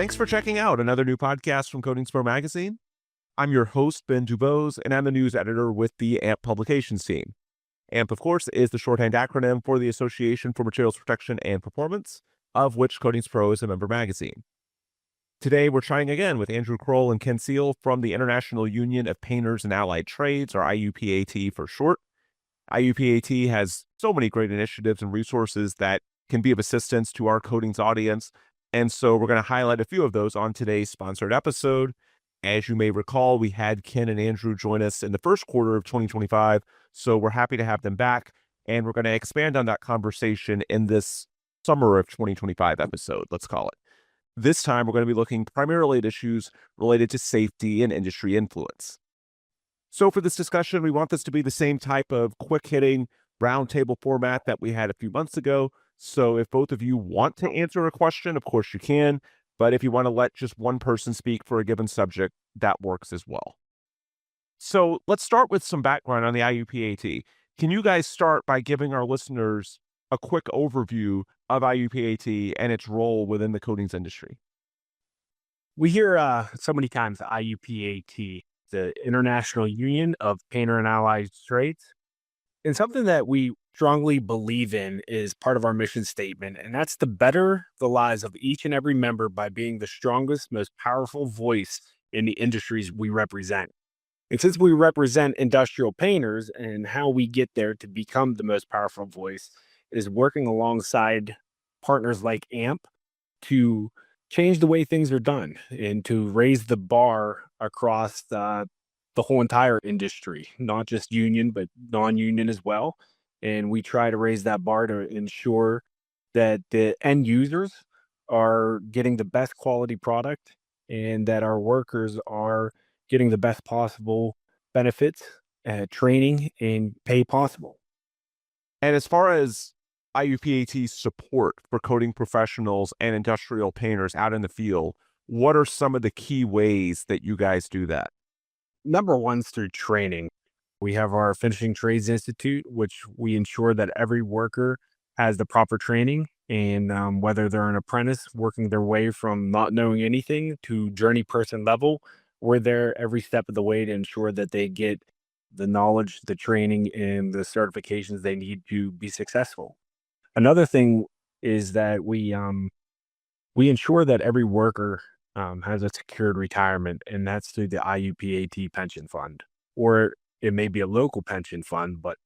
Thanks for checking out another new podcast from CoatingsPro Magazine. I'm your host, Ben Dubose, and I'm the news editor with the AMP publications team. AMP, of course, is the shorthand acronym for the Association for Materials Protection and Performance, of which CoatingsPro is a member magazine. Today, we're chatting again with Andrew Croll and Ken Seal from the International Union of Painters and Allied Trades, or IUPAT for short. IUPAT has so many great initiatives and resources that can be of assistance to our coatings audience. And so we're going to highlight a few of those on today's sponsored episode. As you may recall, we had Ken and Andrew join us in the first quarter of 2025. So we're happy to have them back. And we're going to expand on that conversation in this summer of 2025 episode, let's call it. This time, we're going to be looking primarily at issues related to safety and industry influence. So for this discussion, we want this to be the same type of quick-hitting roundtable format that we had a few months ago. So if both of you want to answer a question, of course you can. But if you want to let just one person speak for a given subject, that works as well. So let's start with some background on the IUPAT. Can you guys start by giving our listeners a quick overview of IUPAT and its role within the coatings industry? We hear so many times the IUPAT, the International Union of Painter and Allied Trades. And something that we strongly believe in is part of our mission statement, and that's to better the lives of each and every member by being the strongest, most powerful voice in the industries we represent. And since we represent industrial painters, and how we get there to become the most powerful voice is working alongside partners like AMP to change the way things are done and to raise the bar across the whole entire industry, not just union, but non-union as well. And we try to raise that bar to ensure that the end users are getting the best quality product and that our workers are getting the best possible benefits, training, and pay possible. And as far as IUPAT's support for coating professionals and industrial painters out in the field, what are some of the key ways that you guys do that? Number one's through training. We have our Finishing Trades Institute, which we ensure that every worker has the proper training, and whether they're an apprentice working their way from not knowing anything to journey person level, we're there every step of the way to ensure that they get the knowledge, the training, and the certifications they need to be successful. Another thing is that we ensure that every worker has a secured retirement, and that's through the IUPAT pension fund, or it may be a local pension fund, but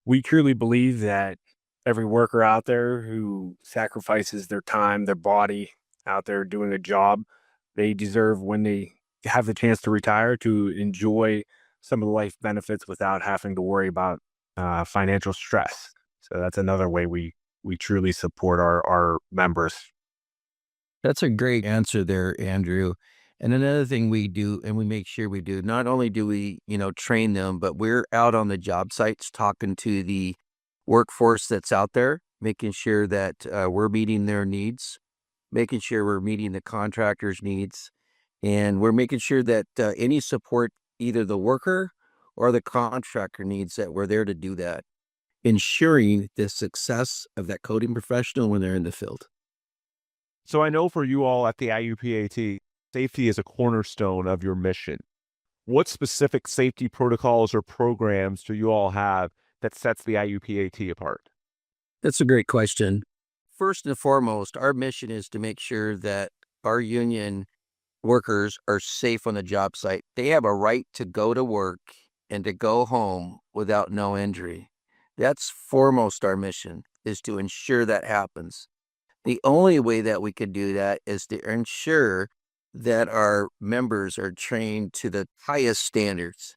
we truly believe that every worker out there who sacrifices their time, their body out there doing a job, they deserve, when they have the chance to retire, to enjoy some of the life benefits without having to worry about financial stress. So that's another way we truly support our members. That's a great answer there, Andrew. And another thing we do, and we make sure we do, not only do we, train them, but we're out on the job sites talking to the workforce that's out there, making sure that we're meeting their needs, making sure we're meeting the contractors' needs, and we're making sure that any support either the worker or the contractor needs, that we're there to do that, ensuring the success of that coating professional when they're in the field. So I know for you all at the IUPAT, safety is a cornerstone of your mission. What specific safety protocols or programs do you all have that sets the IUPAT apart? That's a great question. First and foremost, our mission is to make sure that our union workers are safe on the job site. They have a right to go to work and to go home without no injury. That's foremost our mission, is to ensure that happens. The only way that we could do that is to ensure that our members are trained to the highest standards.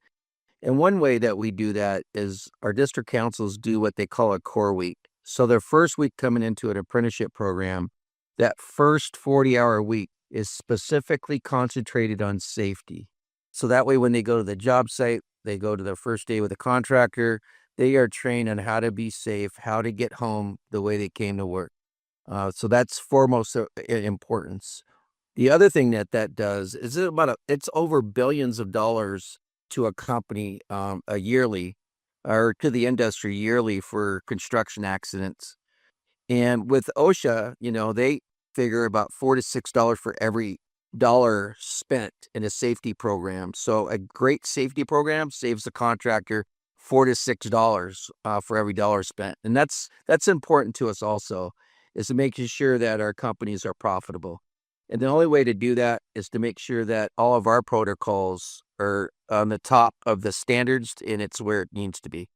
And one way that we do that is our district councils do what they call a core week. So their first week coming into an apprenticeship program, that first 40-hour week is specifically concentrated on safety. So that way, when they go to the job site, they go to their first day with a contractor, they are trained on how to be safe, how to get home the way they came to work. So that's foremost importance. The other thing that does is it's over billions of dollars to a company a yearly, or to the industry yearly, for construction accidents. And with OSHA, they figure about $4 to $6 for every dollar spent in a safety program. So a great safety program saves the contractor $4 to $6 for every dollar spent, and that's important to us also, is to making sure that our companies are profitable. And the only way to do that is to make sure that all of our protocols are on the top of the standards and it's where it needs to be.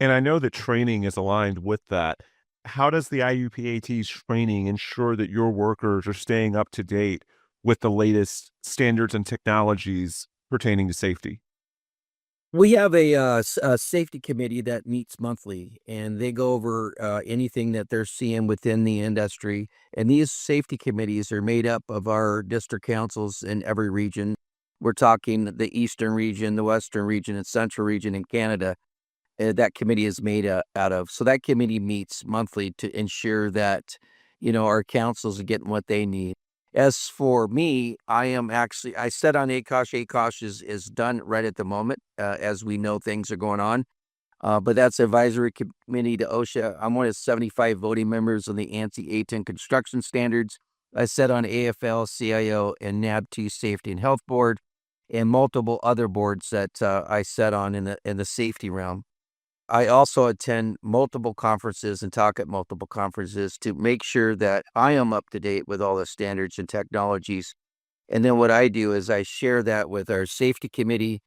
And I know that training is aligned with that. How does the IUPAT's training ensure that your workers are staying up to date with the latest standards and technologies pertaining to safety? We have a safety committee that meets monthly, and they go over anything that they're seeing within the industry. And these safety committees are made up of our district councils in every region. We're talking the Eastern region, the Western region, and Central region in Canada. That committee is made out of. So that committee meets monthly to ensure that, our councils are getting what they need. As for me, I sit on ACOSH. ACOSH is done right at the moment, as we know things are going on. But that's advisory committee to OSHA. I'm one of 75 voting members on the ANSI A10 construction standards. I sit on AFL, CIO, and NAB2 Safety and Health Board, and multiple other boards that I sit on in the safety realm. I also attend multiple conferences and talk at multiple conferences to make sure that I am up to date with all the standards and technologies. And then what I do is I share that with our safety committee,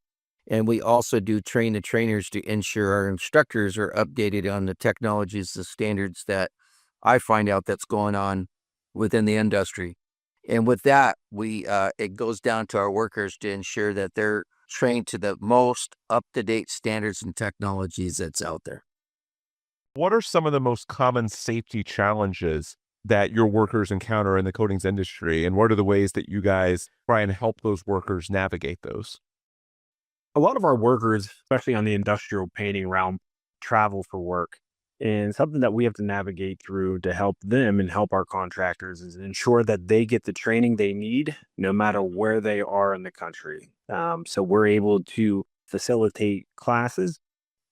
and we also do train the trainers to ensure our instructors are updated on the technologies, the standards that I find out that's going on within the industry. And with that, it goes down to our workers to ensure that they're trained to the most up-to-date standards and technologies that's out there. What are some of the most common safety challenges that your workers encounter in the coatings industry? And what are the ways that you guys try and help those workers navigate those? A lot of our workers, especially on the industrial painting realm, travel for work. And something that we have to navigate through to help them and help our contractors is ensure that they get the training they need no matter where they are in the country. So we're able to facilitate classes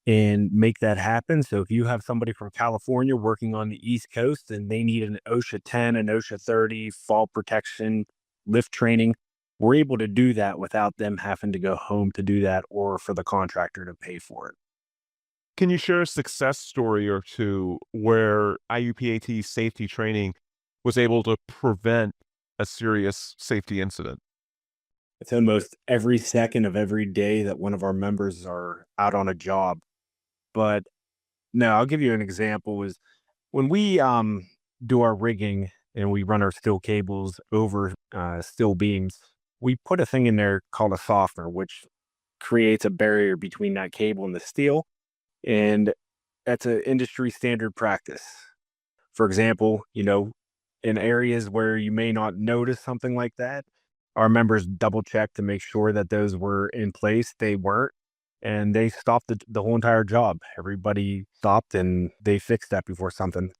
and make that happen. So if you have somebody from California working on the East Coast and they need an OSHA 10, an OSHA 30, fall protection, lift training, we're able to do that without them having to go home to do that or for the contractor to pay for it. Can you share a success story or two where IUPAT safety training was able to prevent a serious safety incident? It's almost every second of every day that one of our members are out on a job. But no, I'll give you an example is when we do our rigging and we run our steel cables over steel beams, we put a thing in there called a softener, which creates a barrier between that cable and the steel. And that's an industry standard practice. For example, in areas where you may not notice something like that, our members double check to make sure that those were in place. They weren't, and they stopped the whole entire job. Everybody stopped and they fixed that before something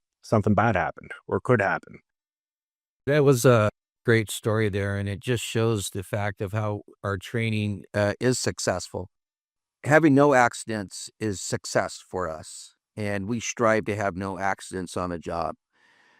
bad happened or could happen. That was a great story there, and it just shows the fact of how our training is successful. Having no accidents is success for us, and we strive to have no accidents on the job.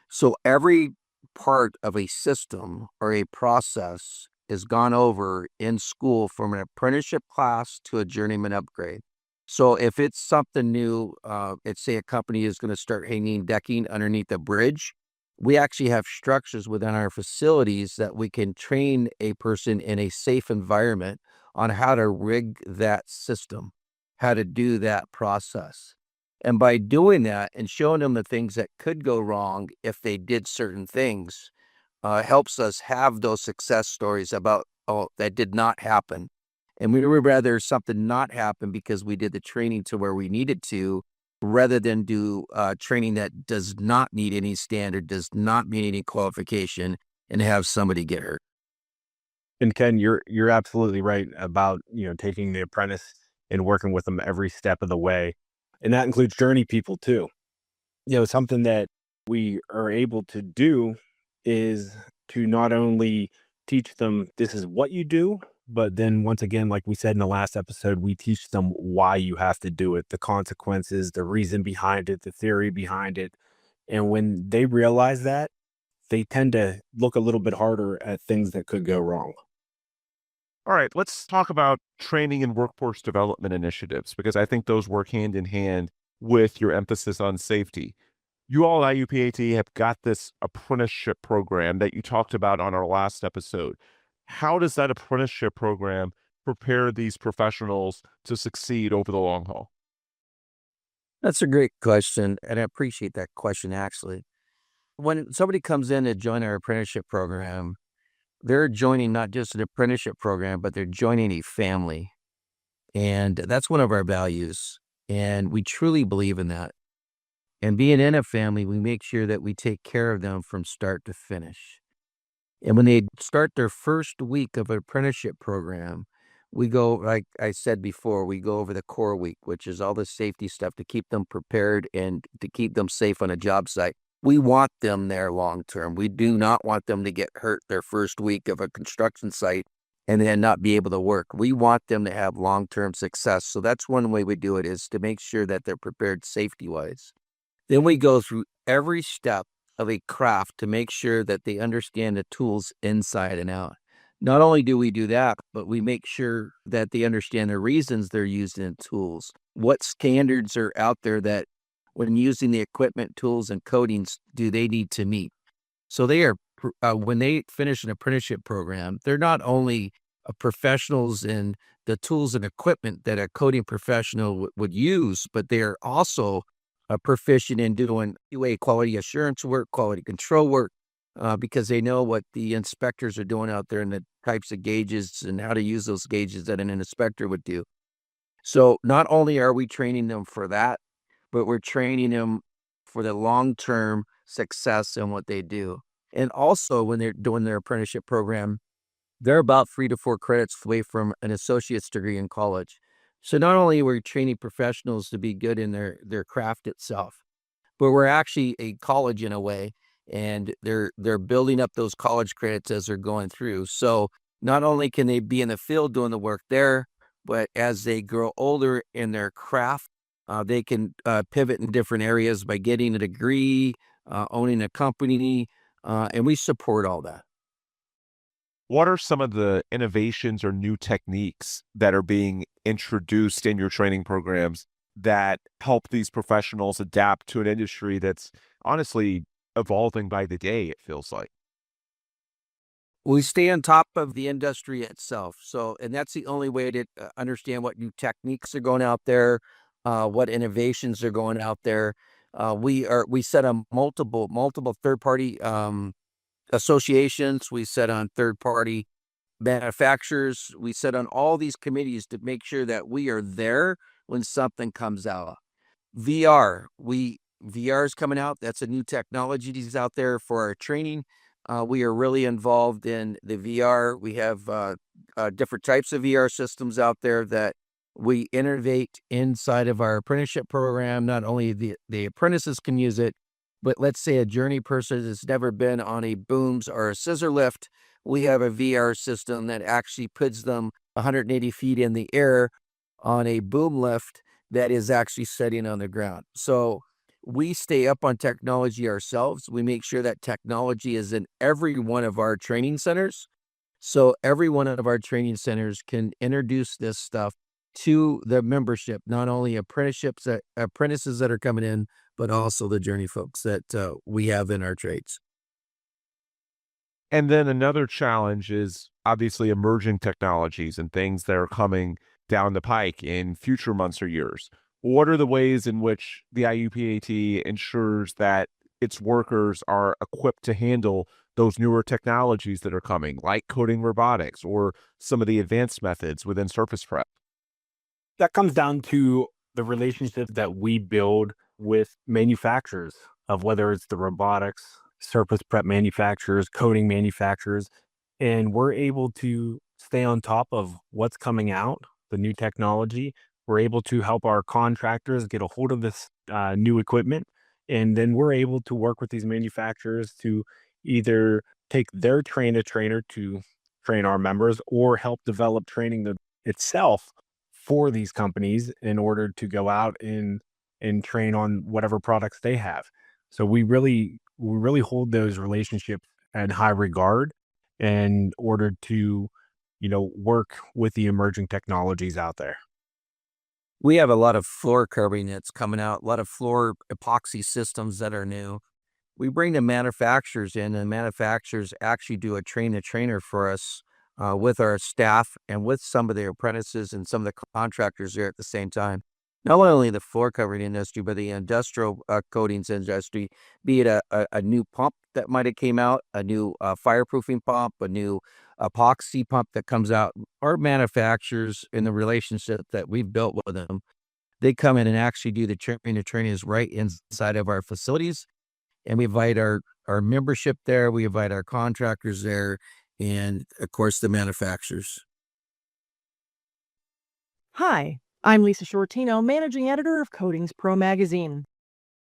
So every part of a system or a process is gone over in school from an apprenticeship class to a journeyman upgrade. So if it's something new, let's say a company is going to start hanging decking underneath a bridge, we actually have structures within our facilities that we can train a person in a safe environment on how to rig that system, how to do that process. And by doing that and showing them the things that could go wrong if they did certain things, helps us have those success stories about, oh, that did not happen. And we would rather something not happen because we did the training to where we needed to, rather than do training that does not need any standard, does not meet any qualification, and have somebody get hurt. And Ken, you're absolutely right about taking the apprentice and working with them every step of the way, and that includes journey people too. Something that we are able to do is to not only teach them this is what you do, but then once again, like we said in the last episode, we teach them why you have to do it, the consequences, the reason behind it, the theory behind it. And when they realize that, they tend to look a little bit harder at things that could go wrong. All right, let's talk about training and workforce development initiatives because I think those work hand in hand with your emphasis on safety. You all at IUPAT have got this apprenticeship program that you talked about on our last episode. How does that apprenticeship program prepare these professionals to succeed over the long haul? That's a great question, and I appreciate that question actually. When somebody comes in to join our apprenticeship program, they're joining not just an apprenticeship program, but they're joining a family. And that's one of our values. And we truly believe in that. And being in a family, we make sure that we take care of them from start to finish. And when they start their first week of an apprenticeship program, we go, like I said before, we go over the core week, which is all the safety stuff to keep them prepared and to keep them safe on a job site. We want them there long term. We do not want them to get hurt their first week of a construction site and then not be able to work. We want them to have long term success. So that's one way we do it, is to make sure that they're prepared safety wise. Then we go through every step of a craft to make sure that they understand the tools inside and out. Not only do we do that, but we make sure that they understand the reasons they're using the tools. What standards are out there that when using the equipment, tools, and coatings do they need to meet? So they are, when they finish an apprenticeship program, they're not only professionals in the tools and equipment that a coating professional would use, but they are also proficient in doing QA, quality assurance work, quality control work, because they know what the inspectors are doing out there and the types of gauges and how to use those gauges that an inspector would do. So not only are we training them for that, but we're training them for the long-term success in what they do. And also when they're doing their apprenticeship program, they're about 3 to 4 credits away from an associate's degree in college. So not only are we training professionals to be good in their craft itself, but we're actually a college in a way, and they're building up those college credits as they're going through. So not only can they be in the field doing the work there, but as they grow older in their craft, they can pivot in different areas by getting a degree, owning a company, and we support all that. What are some of the innovations or new techniques that are being introduced in your training programs that help these professionals adapt to an industry that's honestly evolving by the day, it feels like? We stay on top of the industry itself. So, and that's the only way to understand what new techniques are going out there, what innovations are going out there. We set on multiple third party associations. We set on third party manufacturers. We sit on all these committees to make sure that we are there when something comes out. VR is coming out. That's a new technology that's out there for our training. We are really involved in the VR. We have different types of VR systems out there that we innovate inside of our apprenticeship program. Not only the apprentices can use it, but let's say a journey person has never been on a booms or a scissor lift. We have a VR system that actually puts them 180 feet in the air on a boom lift that is actually sitting on the ground. So we stay up on technology ourselves. We make sure that technology is in every one of our training centers. So every one of our training centers can introduce this stuff to the membership, not only apprentices that are coming in, but also the journey folks that we have in our trades. And then another challenge is obviously emerging technologies and things that are coming down the pike in future months or years. What are the ways in which the IUPAT ensures that its workers are equipped to handle those newer technologies that are coming, like coding robotics or some of the advanced methods within surface prep? That comes down to the relationship that we build with manufacturers of whether it's the robotics, surface prep manufacturers, coating manufacturers, and we're able to stay on top of what's coming out, the new technology. We're able to help our contractors get a hold of this new equipment, and then we're able to work with these manufacturers to either take their trainer to train our members or help develop training itself for these companies in order to go out and train on whatever products they have. So we really we really hold those relationships in high regard in order to, work with the emerging technologies out there. We have a lot of floor covering that's coming out, a lot of floor epoxy systems that are new. We bring the manufacturers in, and manufacturers actually do a train-the-trainer for us with our staff and with some of the apprentices and some of the contractors there at the same time. Not only the floor covering industry, but the industrial coatings industry, be it a new pump that might have came out, a new fireproofing pump, a new epoxy pump that comes out. Our manufacturers in the relationship that we've built with them, they come in and actually do the trainings right inside of our facilities. And we invite our membership there. We invite our contractors there, and of course the manufacturers. Hi, I'm Lisa Shortino, Managing Editor of CoatingsPro Magazine.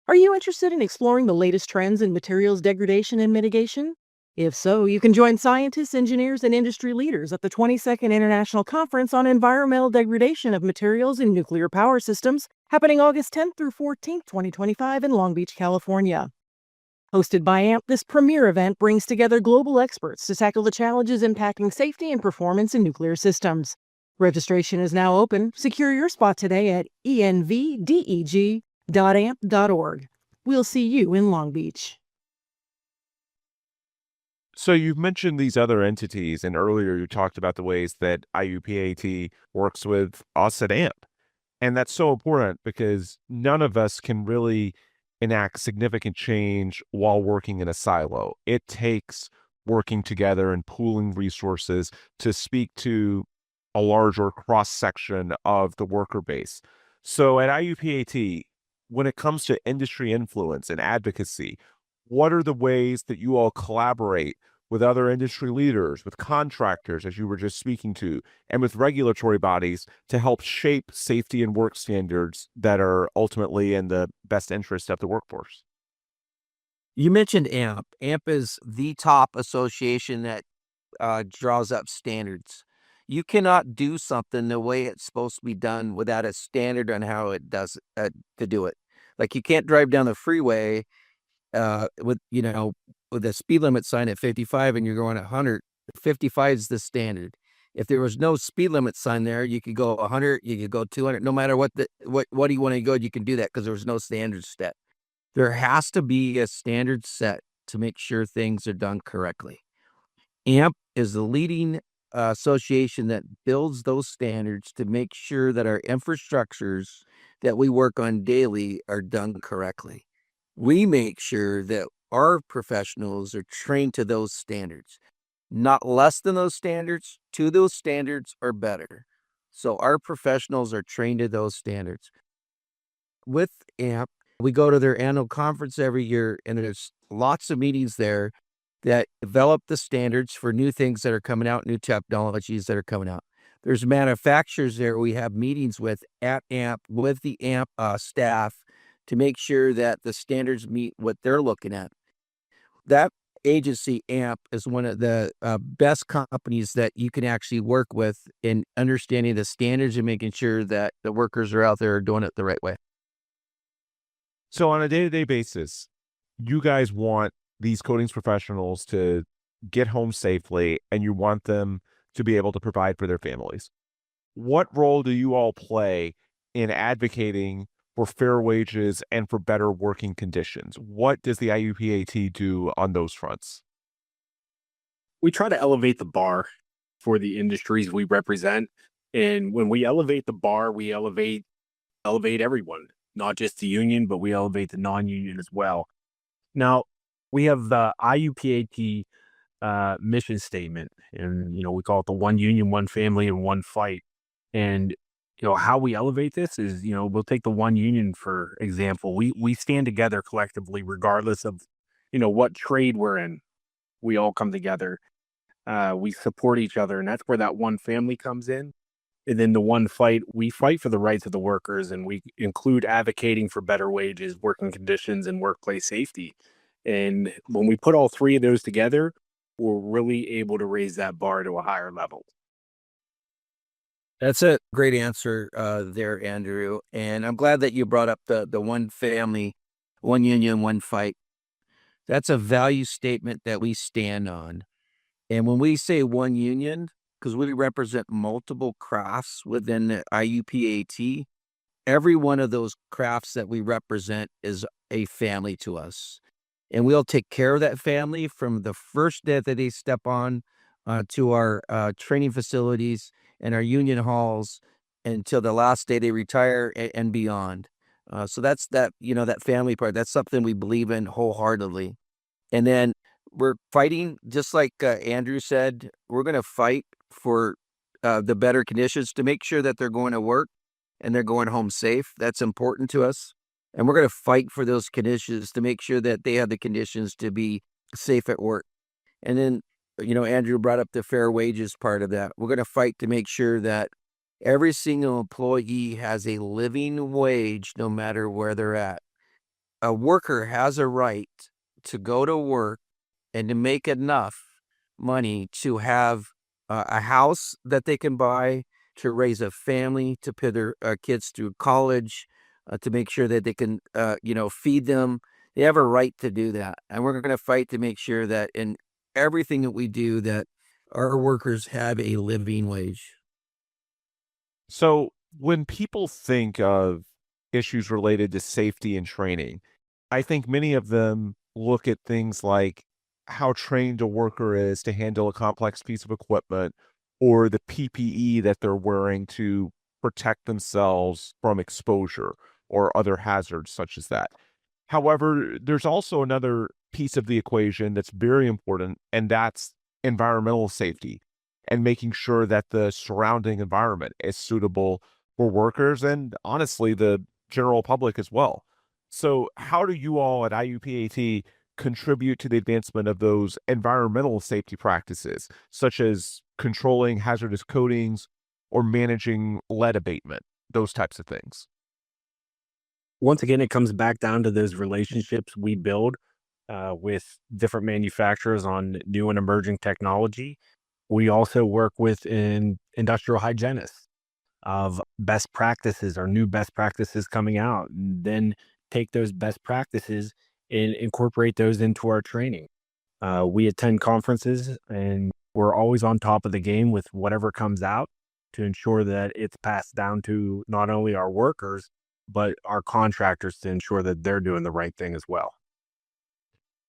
Are you interested in exploring the latest trends in materials degradation and mitigation? If so, you can join scientists, engineers, and industry leaders at the 22nd International Conference on Environmental Degradation of Materials in Nuclear Power Systems, happening August 10th through 14th, 2025 in Long Beach, California. Hosted by AMP, this premier event brings together global experts to tackle the challenges impacting safety and performance in nuclear systems. Registration is now open. Secure your spot today at envdeg.amp.org. We'll see you in Long Beach. So you've mentioned these other entities, and earlier you talked about the ways that IUPAT works with us at AMP. And that's so important because none of us can really enact significant change while working in a silo. It takes working together and pooling resources to speak to a larger cross section of the worker base. So at IUPAT, when it comes to industry influence and advocacy, what are the ways that you all collaborate with other industry leaders, with contractors, as you were just speaking to, and with regulatory bodies to help shape safety and work standards that are ultimately in the best interest of the workforce? You mentioned AMP. AMP is the top association that draws up standards. You cannot do something the way it's supposed to be done without a standard on how it does to do it. Like you can't drive down the freeway with a speed limit sign at 55 and you're going at 100. 55 is the standard. If there was no speed limit sign there, you could go 100, you could go 200. No matter what do you want to go, you can do that because there was no standard set. There has to be a standard set to make sure things are done correctly. AMP is the leading association that builds those standards to make sure that our infrastructures that we work on daily are done correctly. We make sure that our professionals are trained to those standards, not less than those standards, to those standards or better. So our professionals are trained to those standards. With AMP, we go to their annual conference every year, and there's lots of meetings there that develop the standards for new things that are coming out, new technologies that are coming out. There's manufacturers there we have meetings with at AMP, with the AMP staff, to make sure that the standards meet what they're looking at. That agency, AMP, is one of the best companies that you can actually work with in understanding the standards and making sure that the workers are out there doing it the right way. So on a day-to-day basis, you guys want these coatings professionals to get home safely, and you want them to be able to provide for their families. What role do you all play in advocating for fair wages and for better working conditions? What does the IUPAT do on those fronts? We try to elevate the bar for the industries we represent. And when we elevate the bar, we elevate everyone, not just the union, but we elevate the non-union as well. Now, we have the IUPAT mission statement, and we call it the one union, one family, and one fight. And how we elevate this is, we'll take the one union for example. We stand together collectively, regardless of what trade we're in. We all come together. We support each other, and that's where that one family comes in. And then the one fight, we fight for the rights of the workers, and we include advocating for better wages, working conditions, and workplace safety. And when we put all three of those together, we're really able to raise that bar to a higher level. That's a great answer there, Andrew. And I'm glad that you brought up the one family, one union, one fight. That's a value statement that we stand on. And when we say one union, because we represent multiple crafts within the IUPAT, every one of those crafts that we represent is a family to us. And we'll take care of that family from the first day that they step on to our training facilities and our union halls until the last day they retire and beyond. So that's that family part. That's something we believe in wholeheartedly. And then we're fighting, just like Andrew said, we're going to fight for the better conditions to make sure that they're going to work and they're going home safe. That's important to us. And we're going to fight for those conditions to make sure that they have the conditions to be safe at work. And then, Andrew brought up the fair wages part of that. We're going to fight to make sure that every single employee has a living wage no matter where they're at. A worker has a right to go to work and to make enough money to have a house that they can buy, to raise a family, to put their kids through college, to make sure that they can, feed them. They have a right to do that. And we're going to fight to make sure that in everything that we do, that our workers have a living wage. So, when people think of issues related to safety and training, I think many of them look at things like how trained a worker is to handle a complex piece of equipment or the PPE that they're wearing to protect themselves from exposure or other hazards such as that. However, there's also another piece of the equation that's very important, and that's environmental safety and making sure that the surrounding environment is suitable for workers and honestly the general public as well. So, how do you all at IUPAT contribute to the advancement of those environmental safety practices, such as controlling hazardous coatings or managing lead abatement, those types of things? Once again, it comes back down to those relationships we build with different manufacturers on new and emerging technology. We also work with industrial hygienists of best practices or new best practices coming out, and then take those best practices and incorporate those into our training. We attend conferences and we're always on top of the game with whatever comes out to ensure that it's passed down to not only our workers, but our contractors to ensure that they're doing the right thing as well.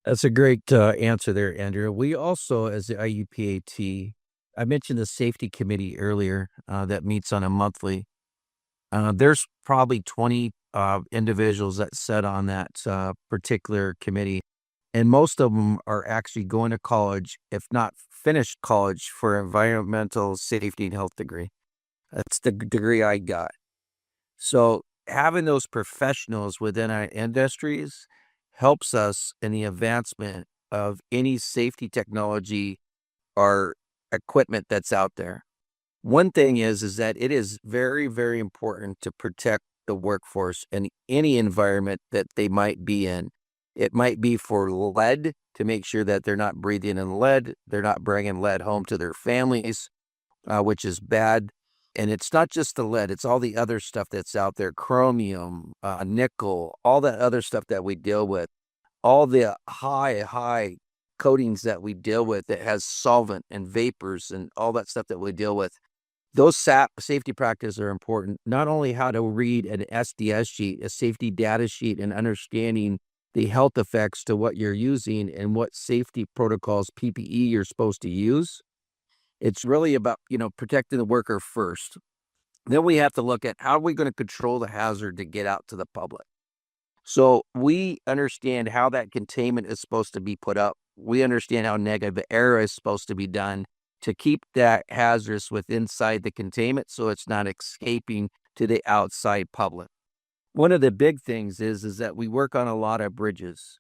That's a great answer there, Andrew. We also, as the IUPAT, I mentioned the safety committee earlier that meets on a monthly. There's probably 20 individuals that sit on that particular committee, and most of them are actually going to college, if not finished college, for environmental safety and health degree. That's the degree I got. So having those professionals within our industries helps us in the advancement of any safety technology or equipment that's out there. One thing is that it is very, very important to protect the workforce in any environment that they might be in. It might be for lead, to make sure that they're not breathing in lead, they're not bringing lead home to their families, which is bad. And it's not just the lead, it's all the other stuff that's out there, chromium, nickel, all that other stuff that we deal with, all the high coatings that we deal with that has solvent and vapors and all that stuff that we deal with. Those safety practices are important, not only how to read an SDS sheet, a safety data sheet, and understanding the health effects to what you're using and what safety protocols, PPE, you're supposed to use. It's really about, protecting the worker first. Then we have to look at how are we going to control the hazard to get out to the public. So we understand how that containment is supposed to be put up. We understand how negative air is supposed to be done to keep that hazardous with inside the containment so it's not escaping to the outside public. One of the big things is that we work on a lot of bridges.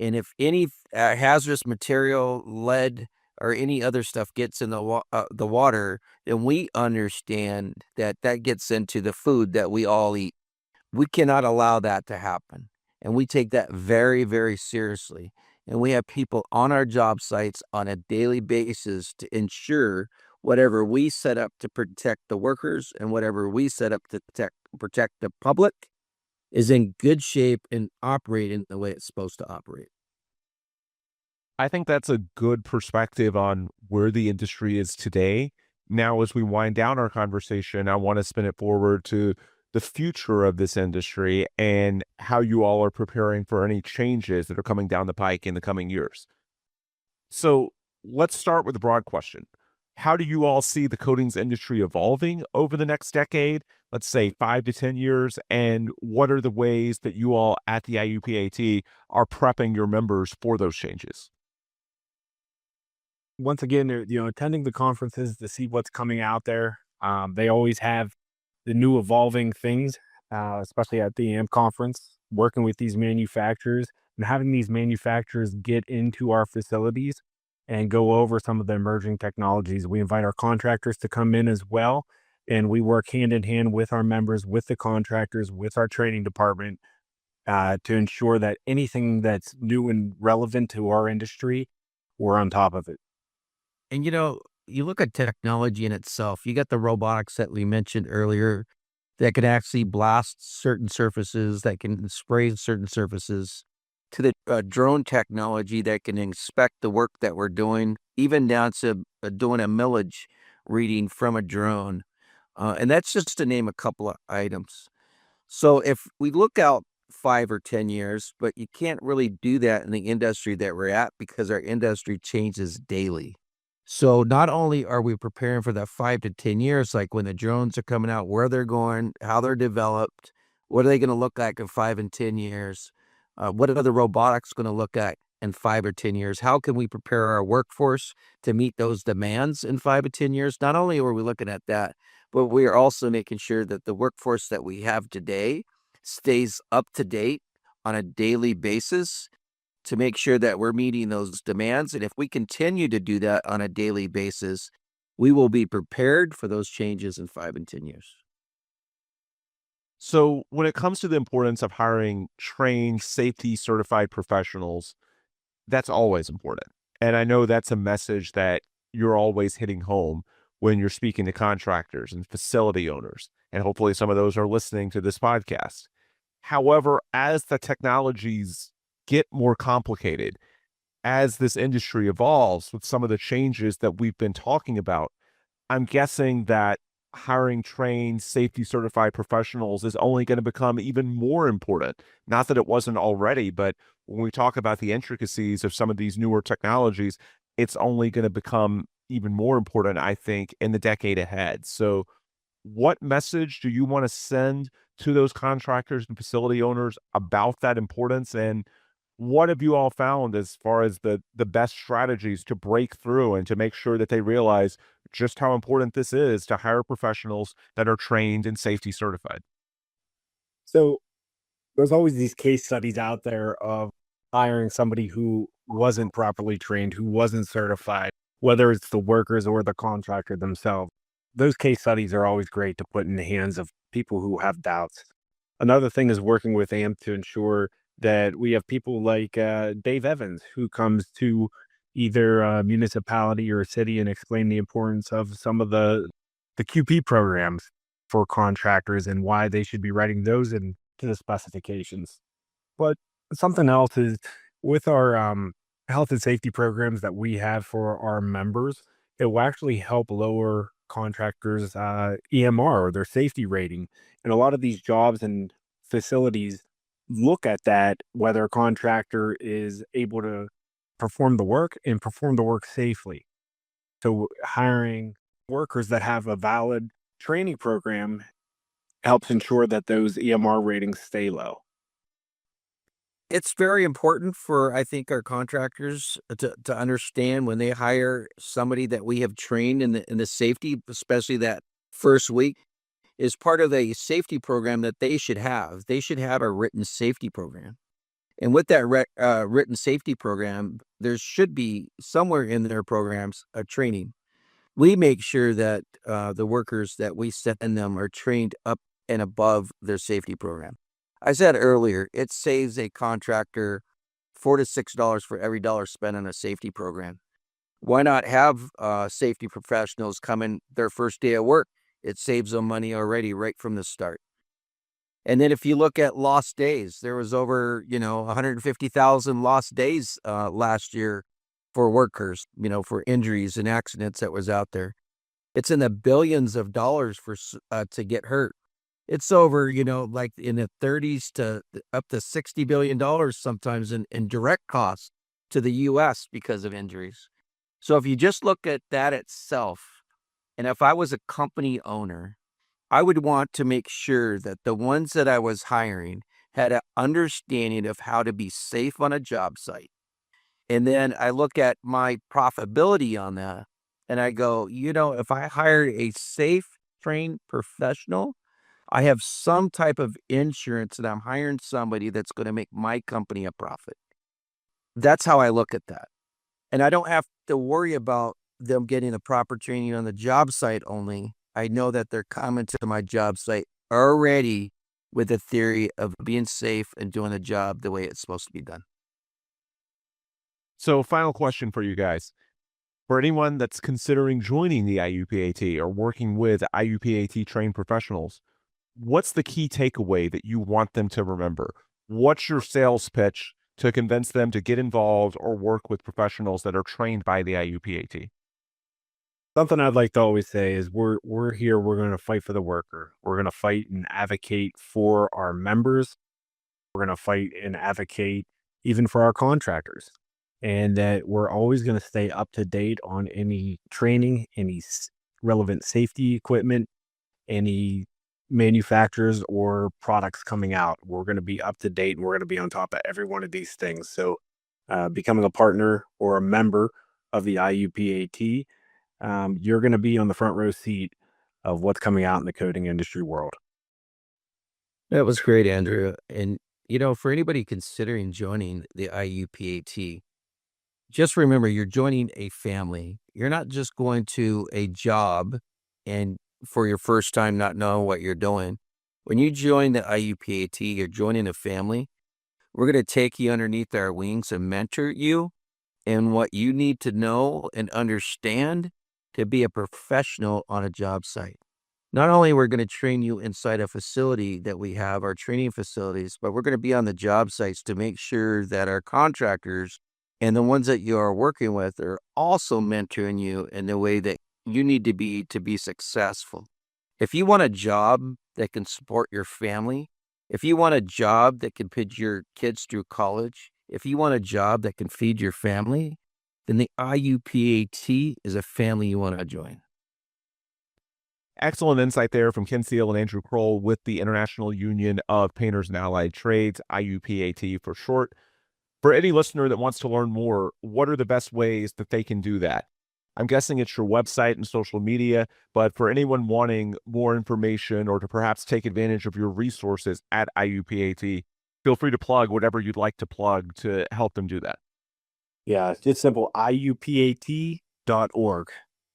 And if any hazardous material, lead, or any other stuff gets in the water, then we understand that that gets into the food that we all eat. We cannot allow that to happen. And we take that very, very seriously. And we have people on our job sites on a daily basis to ensure whatever we set up to protect the workers and whatever we set up to protect the public is in good shape and operating the way it's supposed to operate. I think that's a good perspective on where the industry is today. Now, as we wind down our conversation, I want to spin it forward to the future of this industry and how you all are preparing for any changes that are coming down the pike in the coming years. So let's start with a broad question. How do you all see the coatings industry evolving over the next decade? Let's say 5 to 10 years. And what are the ways that you all at the IUPAT are prepping your members for those changes? Once again, attending the conferences to see what's coming out there. They always have the new evolving things, especially at the AMP conference, working with these manufacturers and having these manufacturers get into our facilities and go over some of the emerging technologies. We invite our contractors to come in as well, and we work hand in hand with our members, with the contractors, with our training department to ensure that anything that's new and relevant to our industry, we're on top of it. And you look at technology in itself. You got the robotics that we mentioned earlier that can actually blast certain surfaces, that can spray certain surfaces, to the drone technology that can inspect the work that we're doing, even down to doing a millage reading from a drone. And that's just to name a couple of items. So if we look out 5 or 10 years, but you can't really do that in the industry that we're at because our industry changes daily. So not only are we preparing for that 5 to 10 years, like when the drones are coming out, where they're going, how they're developed, what are they going to look like in 5 and 10 years? What are the robotics going to look at in 5 or 10 years? How can we prepare our workforce to meet those demands in 5 to 10 years? Not only are we looking at that, but we are also making sure that the workforce that we have today stays up to date on a daily basis to make sure that we're meeting those demands. And if we continue to do that on a daily basis, we will be prepared for those changes in 5 and 10 years. So, when it comes to the importance of hiring trained, safety certified professionals, that's always important. And I know that's a message that you're always hitting home when you're speaking to contractors and facility owners. And hopefully, some of those are listening to this podcast. However, as the technologies get more complicated, as this industry evolves with some of the changes that we've been talking about, I'm guessing that hiring trained, safety certified professionals is only going to become even more important. Not that it wasn't already, but when we talk about the intricacies of some of these newer technologies, it's only going to become even more important, I think, in the decade ahead. So, what message do you want to send to those contractors and facility owners about that importance? And what have you all found as far as the best strategies to break through and to make sure that they realize just how important this is to hire professionals that are trained and safety certified? So there's always these case studies out there of hiring somebody who wasn't properly trained, who wasn't certified, whether it's the workers or the contractor themselves. Those case studies are always great to put in the hands of people who have doubts. Another thing is working with AMP to ensure that we have people like Dave Evans, who comes to either a municipality or a city and explain the importance of some of the QP programs for contractors and why they should be writing those into the specifications. But something else is with our health and safety programs that we have for our members, it will actually help lower contractors' EMR or their safety rating. And a lot of these jobs and facilities look at that, whether a contractor is able to perform the work and perform the work safely. So hiring workers that have a valid training program helps ensure that those EMR ratings stay low. It's very important for, I think, our contractors to understand when they hire somebody that we have trained in the safety, especially that first week, is part of a safety program that they should have. They should have a written safety program. And with that written safety program, there should be somewhere in their programs a training. We make sure that the workers that we send them are trained up and above their safety program. I said earlier, it saves a contractor $4 to $6 for every dollar spent on a safety program. Why not have safety professionals come in their first day of work? It saves them money already right from the start. And then if you look at lost days, there was over 150,000 lost days last year for workers, for injuries and accidents that was out there. It's in the billions of dollars to get hurt. It's over, like in the 30s to up to $60 billion sometimes in direct costs to the U.S. because of injuries. So if you just look at that itself, and if I was a company owner, I would want to make sure that the ones that I was hiring had an understanding of how to be safe on a job site. And then I look at my profitability on that and I go, if I hired a safe, trained professional, I have some type of insurance that I'm hiring somebody that's going to make my company a profit. That's how I look at that. And I don't have to worry about them getting the proper training on the job site only. I know that they're coming to my job site already with a theory of being safe and doing the job the way it's supposed to be done. So, final question for you guys. For anyone that's considering joining the IUPAT or working with IUPAT trained professionals, what's the key takeaway that you want them to remember? What's your sales pitch to convince them to get involved or work with professionals that are trained by the IUPAT? Something I'd like to always say is we're here. We're going to fight for the worker. We're going to fight and advocate for our members. We're going to fight and advocate even for our contractors, and that we're always going to stay up to date on any training, any relevant safety equipment, any manufacturers or products coming out. We're going to be up to date and we're going to be on top of every one of these things. So becoming a partner or a member of the IUPAT, you're going to be on the front row seat of what's coming out in the coating industry world. That was great, Andrew. And, for anybody considering joining the IUPAT, just remember you're joining a family. You're not just going to a job and for your first time not knowing what you're doing. When you join the IUPAT, you're joining a family. We're going to take you underneath our wings and mentor you in what you need to know and understand to be a professional on a job site. Not only we're going to train you inside a facility that we have, our training facilities, but we're going to be on the job sites to make sure that our contractors and the ones that you are working with are also mentoring you in the way that you need to be successful. If you want a job that can support your family, if you want a job that can put your kids through college, if you want a job that can feed your family, then the IUPAT is a family you want to join. Excellent insight there from Ken Seal and Andrew Croll with the International Union of Painters and Allied Trades, IUPAT for short. For any listener that wants to learn more, what are the best ways that they can do that? I'm guessing it's your website and social media, but for anyone wanting more information or to perhaps take advantage of your resources at IUPAT, feel free to plug whatever you'd like to plug to help them do that. Yeah, it's simple. IUPAT.org.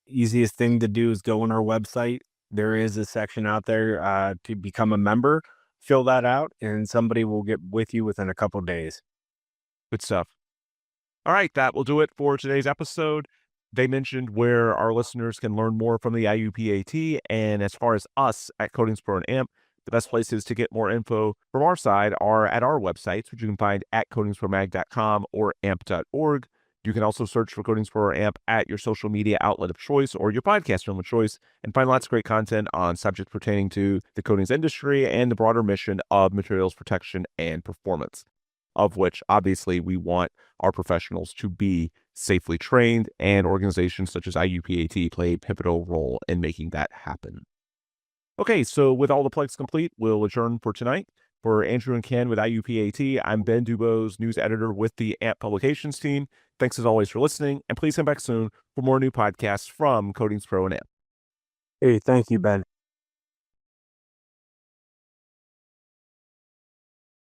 Easiest thing to do is go on our website. There is a section out there to become a member. Fill that out, and somebody will get with you within a couple of days. Good stuff. All right, that will do it for today's episode. They mentioned where our listeners can learn more from the IUPAT, and as far as us at CoatingsPro and AMP, the best places to get more info from our side are at our websites, which you can find at coatingspromag.com or amp.org. You can also search for CoatingsPro or AMP at your social media outlet of choice or your podcast room of choice and find lots of great content on subjects pertaining to the coatings industry and the broader mission of materials protection and performance, of which obviously we want our professionals to be safely trained, and organizations such as IUPAT play a pivotal role in making that happen. Okay, so with all the plugs complete, we'll adjourn for tonight. For Andrew and Ken with IUPAT, I'm Ben Dubose, news editor with the AMP Publications team. Thanks as always for listening, and please come back soon for more new podcasts from CoatingsPro and AMP. Hey, thank you, Ben.